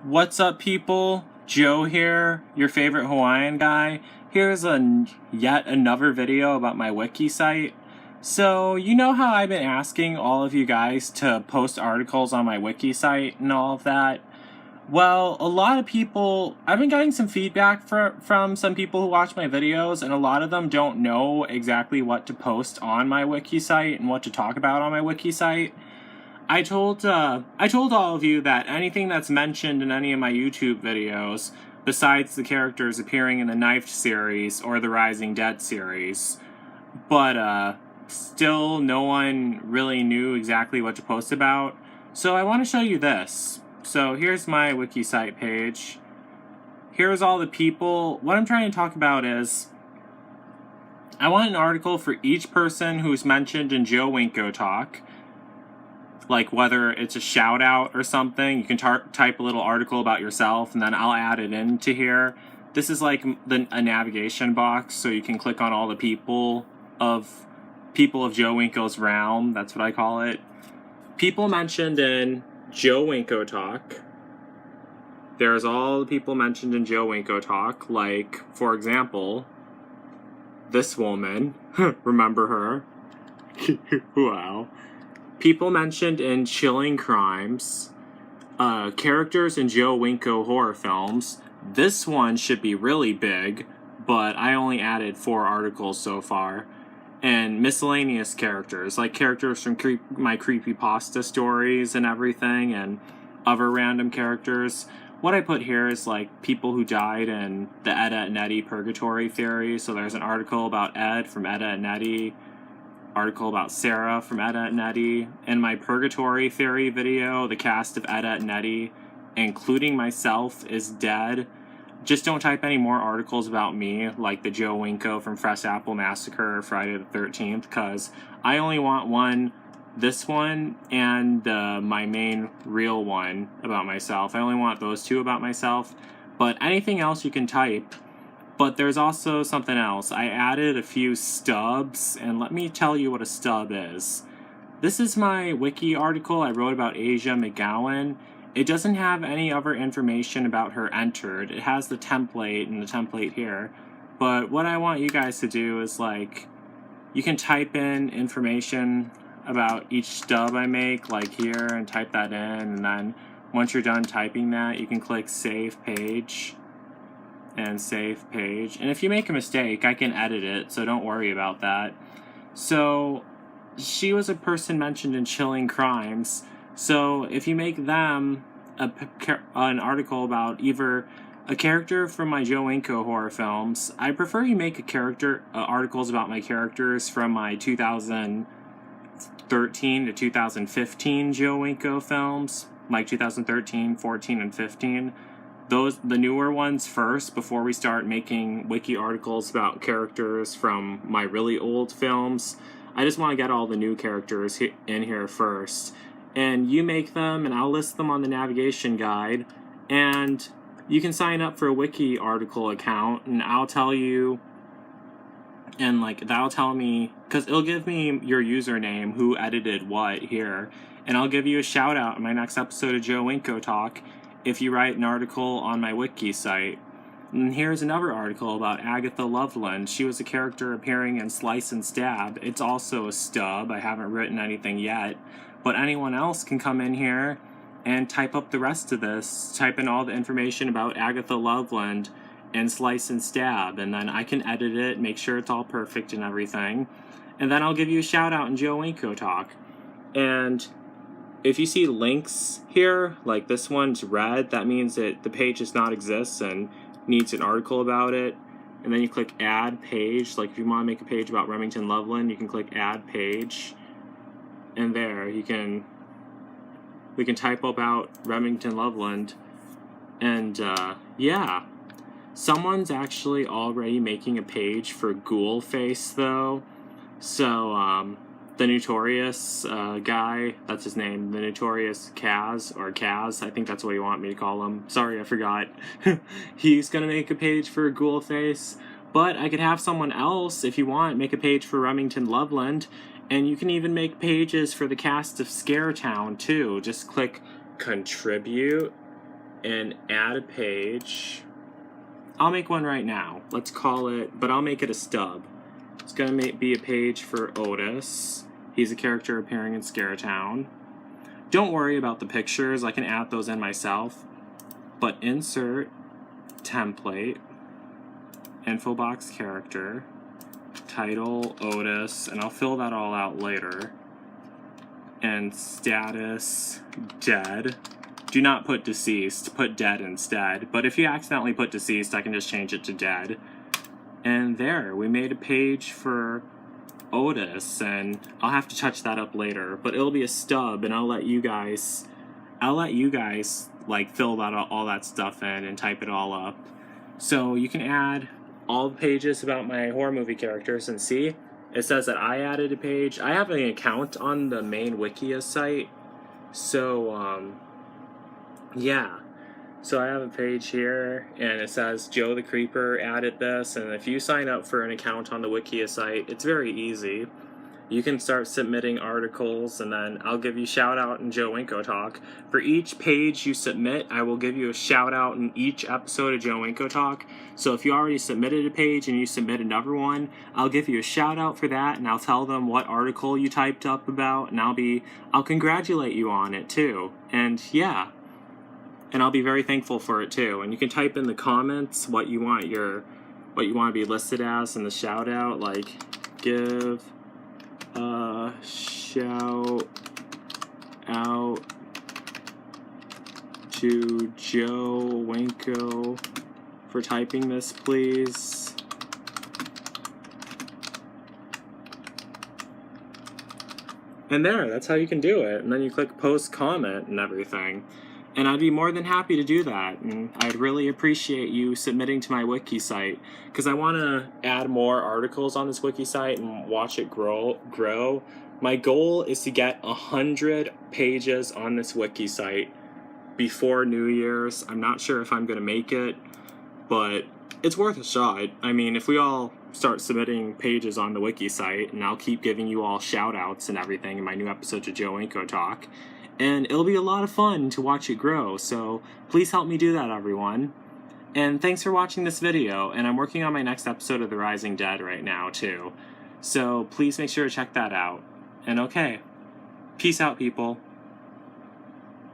What's up, people? Joe here, your favorite Hawaiian guy. Here's yet another video about my wiki site. So, you know how I've been asking all of you guys to post articles on my wiki site and all of that? Well, a lot of people, I've been getting some feedback from some people who watch my videos, and a lot of them don't know exactly what to post on my wiki site and what to talk about on my wiki site. I told all of you that anything that's mentioned in any of my YouTube videos, besides the characters appearing in the Knifed series or the Rising Dead series, but still no one really knew exactly what to post about. So I want to show you this. So here's my wiki site page. Here's all the people. What I'm trying to talk about is I want an article for each person who's mentioned in Joe Winko Talk. Like whether it's a shout out or something, you can type a little article about yourself and then I'll add it into here. This is like a navigation box, so you can click on all the people of Joe Winko's realm. That's what I call it. People mentioned in Joe Winko Talk. There's all the people mentioned in Joe Winko Talk, like, for example, this woman. Remember her? Wow. People mentioned in Chilling Crimes, characters in Joe Winko horror films. This one should be really big, but I only added 4 articles so far. And miscellaneous characters, like characters from my creepypasta stories and everything, and other random characters. What I put here is like people who died in the Ed, Edd, and Eddy Purgatory theory. So there's an article about Ed from Ed, Edd, and Eddy. Article about Sarah from Ed, Edd, and Eddy. In my Purgatory Theory video, the cast of Ed, Edd, and Eddy, including myself, is dead. Just don't type any more articles about me, like the Joe Winko from Fresh Apple Massacre or Friday the 13th, because I only want this one, and my main real one about myself. I only want those 2 about myself, but anything else you can type. But there's also something else. I added a few stubs, and let me tell you what a stub is. This is my wiki article I wrote about Asia McGowan. It doesn't have any other information about her entered. It has the template and the template here. But what I want you guys to do is, like, you can type in information about each stub I make, like here, and type that in, and then once you're done typing that, you can click Save Page. And save page. And if you make a mistake, I can edit it, so don't worry about that. So she was a person mentioned in Chilling Crimes. So if you make them an article about either a character from my Joe Winko horror films, I prefer you make articles about my characters from my 2013 to 2015 Joe Winko films, like 2013, 14, and 15. The newer ones first, before we start making wiki articles about characters from my really old films. I just want to get all the new characters in here first. And you make them, and I'll list them on the navigation guide. And you can sign up for a wiki article account, and I'll tell you, and like that'll tell me, because it'll give me your username, who edited what here. And I'll give you a shout out in my next episode of Joe Winko Talk if you write an article on my wiki site. And here's another article about Agatha Loveland. She was a character appearing in Slice and Stab. It's also a stub. I haven't written anything yet. But anyone else can come in here and type up the rest of this. Type in all the information about Agatha Loveland and Slice and Stab. And then I can edit it, make sure it's all perfect and everything. And then I'll give you a shout out in Joe Winko Talk. And if you see links here, like this one's red, that means that the page does not exist and needs an article about it. And then you click Add Page. Like if you want to make a page about Remington Loveland, you can click Add Page. And there, we can type about Remington Loveland. And yeah, someone's actually already making a page for Ghoulface though. So the Notorious guy, that's his name, the Notorious Kaz, or Kaz, I think that's what you want me to call him. Sorry, I forgot. He's gonna make a page for Ghoulface, but I could have someone else, if you want, make a page for Remington Loveland, and you can even make pages for the cast of Scaretown, too. Just click Contribute, and add a page. I'll make one right now. Let's call it, but I'll make it a stub. It's gonna be a page for Otis. He's a character appearing in Scaretown. Don't worry about the pictures, I can add those in myself. But insert, template, info box character, title, Otis, and I'll fill that all out later. And status, dead. Do not put deceased, put dead instead. But if you accidentally put deceased, I can just change it to dead. And there, we made a page for Otis, and I'll have to touch that up later, but it'll be a stub, and I'll let you guys like fill that all that stuff in and type it all up. So you can add all the pages about my horror movie characters, and see, it says that I added a page. I have an account on the main Wikia site, so yeah. So I have a page here, and it says Joe the Creeper added this, and if you sign up for an account on the Wikia site, it's very easy. You can start submitting articles, and then I'll give you shout out in Joe Winko Talk. For each page you submit, I will give you a shout out in each episode of Joe Winko Talk. So if you already submitted a page and you submit another one, I'll give you a shout out for that, and I'll tell them what article you typed up about, and I'll congratulate you on it too. And yeah. And I'll be very thankful for it too. And you can type in the comments what you want to be listed as in the shout out, like give a shout out to Joe Winko for typing this, please. And there, that's how you can do it. And then you click post comment and everything. And I'd be more than happy to do that, and I'd really appreciate you submitting to my wiki site, because I want to add more articles on this wiki site and watch it grow. My goal is to get 100 pages on this wiki site before New Year's. I'm not sure if I'm going to make it, but it's worth a shot. I mean, if we all start submitting pages on the wiki site, and I'll keep giving you all shout outs and everything in my new episode of Joe Winko Talk, and it'll be a lot of fun to watch it grow, so please help me do that, everyone. And thanks for watching this video, and I'm working on my next episode of The Rising Dead right now, too. So please make sure to check that out. And okay, peace out, people.